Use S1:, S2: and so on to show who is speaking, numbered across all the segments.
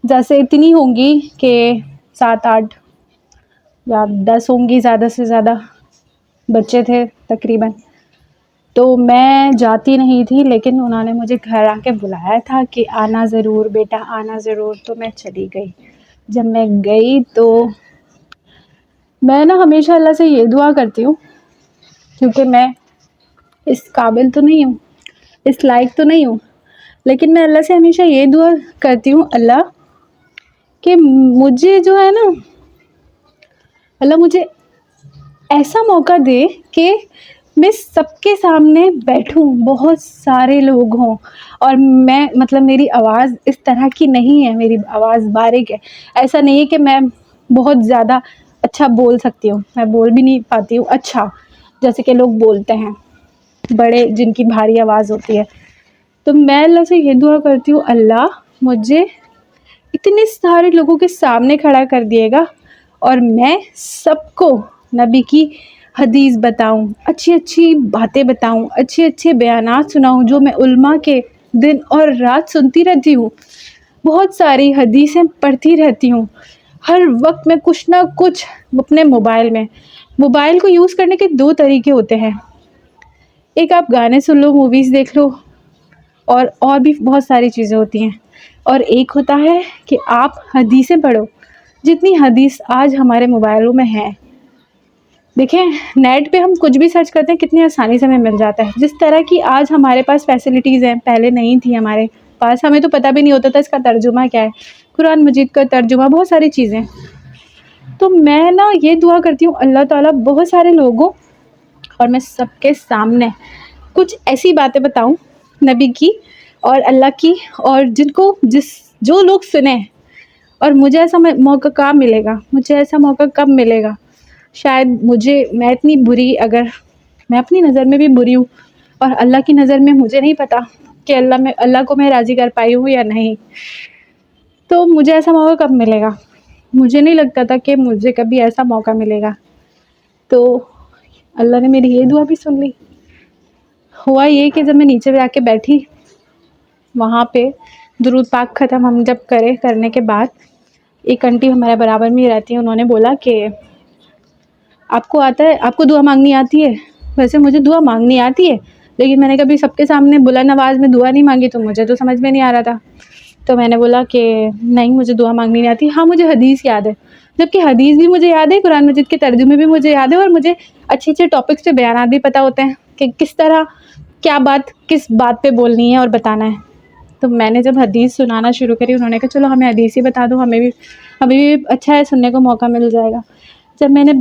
S1: جیسے اتنی ہوں گی کہ 7 8 یا 10 ہوں گی زیادہ سے زیادہ، بچے تھے تقریباً. تو میں جاتی نہیں تھی، لیکن انہوں نے مجھے گھر آ کے بلایا تھا کہ آنا ضرور بیٹا، آنا ضرور. تو میں چلی گئی. جب میں گئی تو میں نا ہمیشہ اللہ سے یہ دعا کرتی ہوں، کیونکہ میں اس قابل تو نہیں ہوں، اس لائق تو نہیں ہوں، لیکن میں اللہ سے ہمیشہ یہ دعا کرتی ہوں، اللہ کہ مجھے جو ہے نا، اللہ مجھے ایسا موقع دے کہ میں سب کے سامنے بیٹھوں، بہت سارے لوگ ہوں، اور میں مطلب میری آواز اس طرح کی نہیں ہے، میری آواز باریک ہے. ایسا نہیں ہے کہ میں بہت زیادہ اچھا بول سکتی ہوں، میں بول بھی نہیں پاتی ہوں اچھا جیسے کہ لوگ بولتے ہیں بڑے جن کی بھاری آواز ہوتی ہے. تو میں اللہ سے یہ دعا کرتی ہوں، اللہ مجھے اتنے سارے لوگوں کے سامنے کھڑا کر دیے گا اور میں سب کو نبی کی حدیث بتاؤں، اچھی اچھی باتیں بتاؤں، اچھے اچھے بیانات سناؤں جو میں علماء کے دن اور رات سنتی رہتی ہوں. بہت ساری حدیثیں پڑھتی رہتی ہوں. ہر وقت میں کچھ نہ کچھ اپنے موبائل کو یوز کرنے کے 2 طریقے ہوتے ہیں. ایک آپ گانے سن لو، موویز دیکھ لو، اور بھی بہت ساری چیزیں ہوتی ہیں. اور ایک ہوتا ہے کہ آپ حدیثیں پڑھو. جتنی حدیث آج ہمارے موبائلوں میں ہے، دیکھیں نیٹ پہ ہم کچھ بھی سرچ کرتے ہیں کتنی آسانی سے ہمیں مل جاتا ہے. جس طرح کی آج ہمارے پاس فیسلٹیز ہیں، پہلے نہیں تھی ہمارے پاس. ہمیں تو پتہ بھی نہیں ہوتا تھا اس کا ترجمہ کیا ہے، قرآن مجید کا ترجمہ، بہت ساری چیزیں. تو میں نا یہ دعا کرتی ہوں، اللہ تعالیٰ بہت سارے لوگوں اور میں سب کے سامنے کچھ ایسی باتیں بتاؤں نبی کی اور اللہ کی، اور جو لوگ سنیں. اور مجھے ایسا موقع کب ملے گا، مجھے ایسا موقع کب ملے گا؟ شاید میں اتنی بری، اگر میں اپنی نظر میں بھی بری ہوں اور اللہ کی نظر میں مجھے نہیں پتا کہ اللہ کو میں راضی کر پائی ہوں یا نہیں. تو مجھے ایسا موقع کب ملے گا؟ مجھے نہیں لگتا تھا کہ مجھے کبھی ایسا موقع ملے گا. تو اللہ نے میری یہ دعا بھی سن لی. ہوا یہ کہ جب میں نیچے جا کے بیٹھی، وہاں پہ درود پاک ختم ہم جب کرنے کے بعد ایک آنٹی ہمارے برابر میں ہی رہتی ہیں، انہوں نے بولا کہ آپ کو آتا ہے، آپ کو دعا مانگنی آتی ہے؟ ویسے مجھے دعا مانگنی آتی ہے، لیکن میں نے کبھی سب کے سامنے بلند آواز میں دعا نہیں مانگی، تو مجھے تو سمجھ میں نہیں آ رہا تھا. تو میں نے بولا کہ نہیں، مجھے دعا مانگنی نہیں آتی. ہاں مجھے حدیث یاد ہے، جبکہ حدیث بھی مجھے یاد ہے، قرآن مجید کے ترجمے بھی مجھے یاد ہے، اور مجھے اچھے اچھے ٹاپکس پہ بیانات بھی پتہ ہوتے ہیں کہ کس طرح کیا بات کس بات پہ بولنی ہے اور بتانا ہے. تو میں نے جب حدیث سنانا شروع کری، انہوں نے کہا چلو ہمیں حدیث ہی بتا دو، ہمیں بھی اچھا ہے، سننے کو موقع مل جائے گا. جب میں نے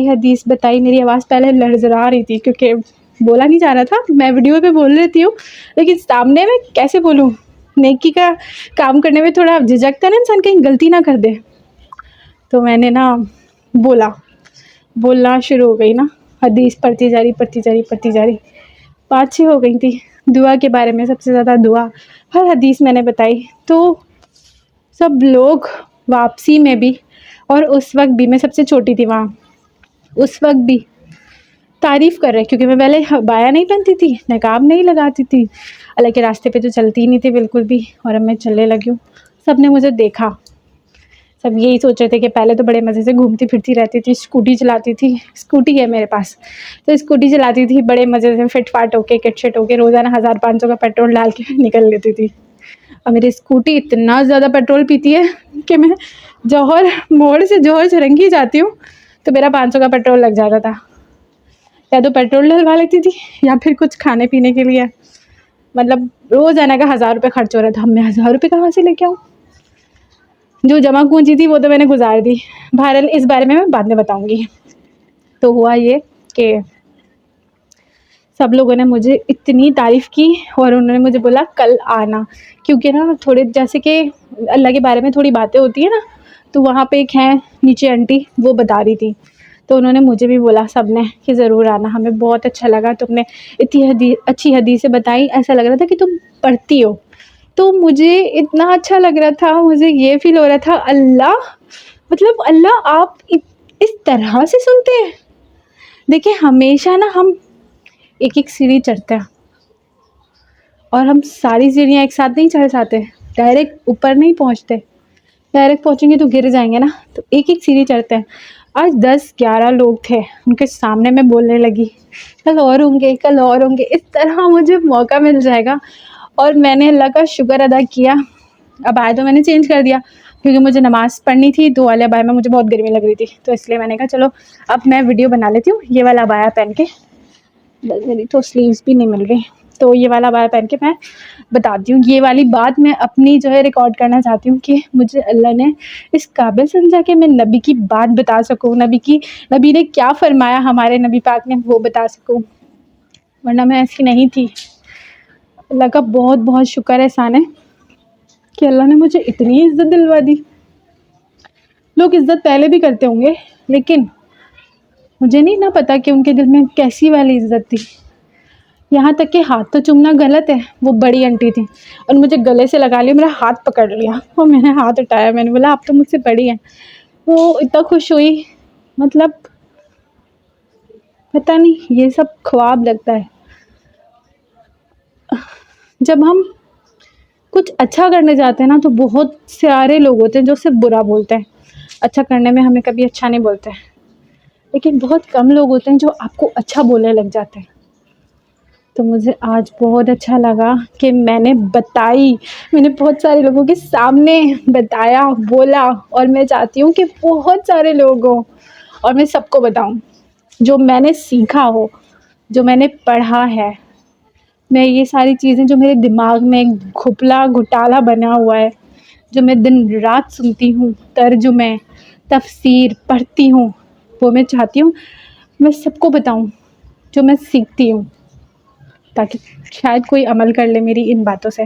S1: حدیث بتائی، میری آواز پہلے لرزرا رہی تھی کیونکہ بولا نہیں جا رہا تھا. میں ویڈیو پہ بول لیتی ہوں، لیکن سامنے میں کیسے بولوں؟ نیکی کا کام کرنے میں تھوڑا جھجکتا ہے نا انسان، کہیں غلطی نہ کر دے. تو میں نے بولنا شروع ہو گئی نا، حدیث پڑھتی جا رہی 5-6 ہو گئی تھی. دعا کے بارے میں سب سے زیادہ دعا ہر حدیث میں نے بتائی. تو سب لوگ واپسی میں بھی، اور اس وقت بھی، میں سب سے چھوٹی تھی وہاں، اس وقت بھی تعریف کر رہے، کیونکہ میں پہلے بایا نہیں پہنتی تھی، نقاب نہیں لگاتی تھی، اللہ کے راستے پہ تو چلتی ہی نہیں تھی بالکل بھی، اور اب میں چلنے لگی ہوں. سب نے مجھے دیکھا، سب یہی سوچ رہے تھے کہ پہلے تو بڑے مزے سے گھومتی پھرتی رہتی تھی، اسکوٹی چلاتی تھی، اسکوٹی ہے میرے پاس، تو اسکوٹی چلاتی تھی بڑے مزے سے، فٹ فاٹ ہو کے، کٹ شٹ ہو کے، روزانہ 1500 کا پیٹرول ڈال کے نکل لیتی تھی. اور میری اسکوٹی اتنا زیادہ پیٹرول پیتی ہے کہ میں جوہر موڑ سے جوہر چرنگی جاتی ہوں تو میرا 500 کا پیٹرول لگ جاتا تھا. یا تو پیٹرول ڈلوا لیتی تھی یا پھر کچھ کھانے پینے کے لیے، مطلب روزانہ کا 1000 روپے خرچ ہو رہا تھا. میں 1000 روپے کہاں سے لے کے آؤں؟ جو جمع پونجی تھی وہ تو میں نے گزار دی. بہرحال اس بارے میں بعد میں بتاؤں گی. تو ہوا یہ کہ سب لوگوں نے مجھے اتنی تعریف کی، اور انہوں نے مجھے بولا کل آنا، کیونکہ نا تھوڑے جیسے کہ اللہ کے بارے میں تھوڑی باتیں ہوتی ہیں نا، تو وہاں پہ ایک ہیں نیچے آنٹی، وہ بتا رہی تھی. تو انہوں نے مجھے بھی بولا سب نے کہ ضرور آنا، ہمیں بہت اچھا لگا، تم نے اتنی اچھی حدیثیں بتائی، ایسا لگ رہا تھا کہ تم پڑھتی ہو. تو مجھے اتنا اچھا لگ رہا تھا، مجھے یہ فیل ہو رہا تھا اللہ آپ اس طرح سے سنتے ہیں. دیکھیں ہمیشہ نا ہم ایک ایک سیڑھی چڑھتے ہیں، اور ہم ساری سیڑھیاں ایک ساتھ نہیں چڑھ جاتے، ڈائریکٹ اوپر نہیں پہنچتے. ڈائریکٹ پہنچیں گے تو گر جائیں گے نا, تو ایک ایک سیڑھی چڑھتے ہیں. آج 10-11 لوگ تھے, ان کے سامنے میں بولنے لگی کل اور ہوں گے, کل اور ہوں گے. اس طرح مجھے موقع مل جائے گا. اور میں نے اللہ کا شکر ادا کیا. اب آئے تو میں نے چینج کر دیا کیونکہ مجھے نماز پڑھنی تھی. تو والے ابایا میں مجھے بہت گرمی لگ رہی تھی, تو اس لیے میں نے کہا چلو اب میں ویڈیو بنا لیتی ہوں یہ والا ابایا پہن کے. بس میری تو سلیوز بھی نہیں مل رہی, تو یہ والا ابایا پہن کے میں بتاتی ہوں. یہ والی بات میں اپنی جو ہے ریکارڈ کرنا چاہتی ہوں کہ مجھے اللہ نے اس قابل سمجھا کہ میں نبی کی بات بتا سکوں, نبی نے کیا فرمایا ہمارے نبی پاک نے وہ بتا سکوں, ورنہ میں ایسی نہیں تھی. اللہ کا بہت بہت شکر احسان ہے کہ اللہ نے مجھے اتنی عزت دلوا دی. لوگ عزت پہلے بھی کرتے ہوں گے, لیکن مجھے نہیں نہ پتا کہ ان کے دل میں کیسی والی عزت تھی. یہاں تک کہ ہاتھ تو چومنا غلط ہے. وہ بڑی انٹی تھی اور مجھے گلے سے لگا لیا, میرا ہاتھ پکڑ لیا اور میں نے ہاتھ اٹھایا. میں نے بولا آپ تو مجھ سے بڑی ہیں. وہ اتنا خوش ہوئی, مطلب پتہ نہیں یہ سب خواب لگتا ہے. جب ہم کچھ اچھا کرنے جاتے ہیں نا تو بہت سارے لوگ ہوتے ہیں جو صرف برا بولتے ہیں. اچھا کرنے میں ہمیں کبھی اچھا نہیں بولتے, لیکن بہت کم لوگ ہوتے ہیں جو آپ کو اچھا بولنے لگ جاتے ہیں. تو مجھے آج بہت اچھا لگا کہ میں نے بہت سارے لوگوں کے سامنے بتایا, بولا. اور میں چاہتی ہوں کہ بہت سارے لوگ ہوں اور میں سب کو بتاؤں جو میں نے سیکھا ہو, جو میں نے پڑھا ہے. میں یہ ساری چیزیں جو میرے دماغ میں کھپلا گھٹالا بنا ہوا ہے, جو میں دن رات سنتی ہوں, ترجمے تفسیر پڑھتی ہوں, وہ میں چاہتی ہوں میں سب کو بتاؤں جو میں سیکھتی ہوں, تاکہ شاید کوئی عمل کر لے میری ان باتوں سے.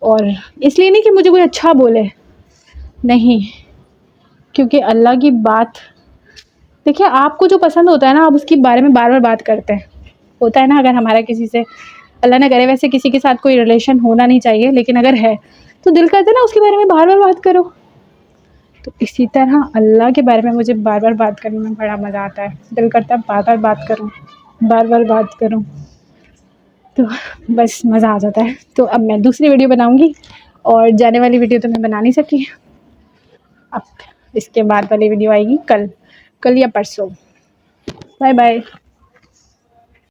S1: اور اس لیے نہیں کہ مجھے کوئی اچھا بولے, نہیں, کیونکہ اللہ کی بات دیکھیں, آپ کو جو پسند ہوتا ہے نا آپ اس کے بارے میں بار بار بات کرتے ہیں. ہوتا ہے نا, اگر ہمارا کسی سے اللہ نہ کرے ویسے کسی کے ساتھ کوئی ریلیشن ہونا نہیں چاہیے, لیکن اگر ہے تو دل کرتا ہے نا اس کے بارے میں بار بار بات کرو. تو اسی طرح اللہ کے بارے میں مجھے بار بار بات کرنے میں بڑا مزہ آتا ہے. دل کرتا ہے بار بار بات کروں, بار بار بات کروں, تو بس مزہ آ جاتا ہے. تو اب میں دوسری ویڈیو بناؤں گی, اور جانے والی ویڈیو تو میں بنا نہیں سکی. اب اس کے بعد والی ویڈیو آئے گی کل یا پرسوں. Bye bye.